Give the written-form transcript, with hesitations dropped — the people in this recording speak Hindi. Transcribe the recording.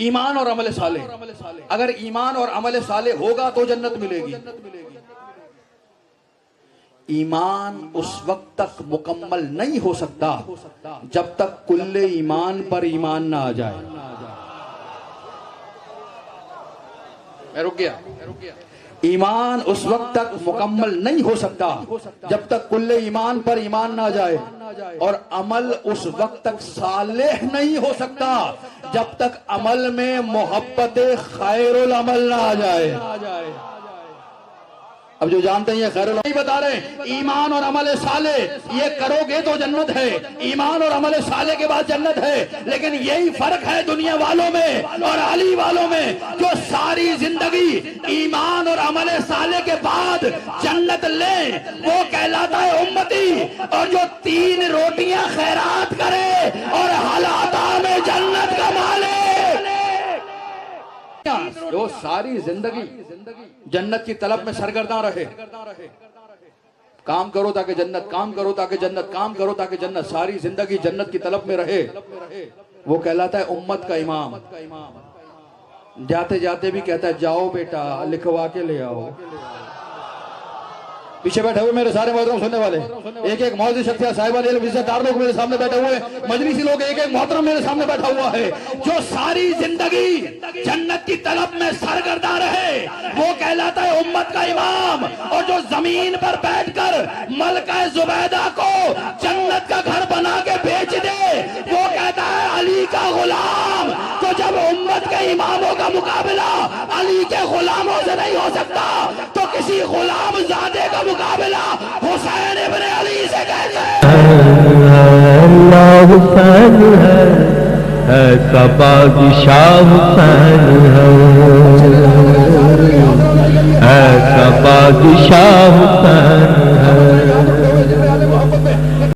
ईमान और अमल साले। अगर ईमान और अमल साले होगा तो जन्नत मिलेगी। ईमान उस वक्त तक मुकम्मल नहीं हो सकता जब तक कुल्ले ईमान पर ईमान ना आ जाए। मैं रुक गया। ईमान उस वक्त तक मुकम्मल नहीं हो सकता जब तक कुल्ले ईमान पर ईमान ना जाए, और अमल उस वक्त तक सालेह नहीं हो सकता जब तक अमल में मोहब्बत खैरुल अमल ना आ जाए। अब जो जानते हैं ये खैरुल नहीं बता रहे, ईमान और अमल साले ये करोगे तो जन्नत है, ईमान और अमल साले के बाद जन्नत है। लेकिन यही फर्क है दुनिया वालों में और अली वालों में, जो सारी जिंदगी ईमान और अमल साले के बाद जन्नत ले वो कहलाता है उम्मती, और जो 3 रोटियां खैरात करे और हालाता में जन्नत का मालिक, जो सारी जिंदगी जन्नत की तलब में सरगर्दा रहे, काम करो ताकि जन्नत, काम करो ताकि जन्नत, काम करो ताकि जन्नत, सारी जिंदगी जन्नत की तलब में रहे, वो कहलाता है उम्मत का इमाम। जाते जाते भी कहता है जाओ बेटा लिखवा के ले आओ। पीछे बैठे हुए मेरे सारे मोहतरम सुनने वाले, एक एक मौजूद शख्सियत साहिबान इल्म इज्जतदार लोग मेरे सामने बैठे हुए, मजलिसी लोग एक एक मोहतरम मेरे सामने बैठा हुआ है, जो सारी जिंदगी जन्नत की तलब में सरगर्दा रहे वो कहलाता है उम्मत का इमाम। और जो जमीन पर बैठकर मलका जुबैदा को जन्नत का घर बना के बेच दे वो कहता है अली का गुलाम। तो जब उम्मत के इमामों का मुकाबला अली के गुलामों से नहीं हो सकता तो किसी गुलाम ज़ादे का मुकाबला हुसैन इब्न अली से कैसे? अल्लाह हुसैन है का बादशाह हुसैन है का बादशाह हुसैन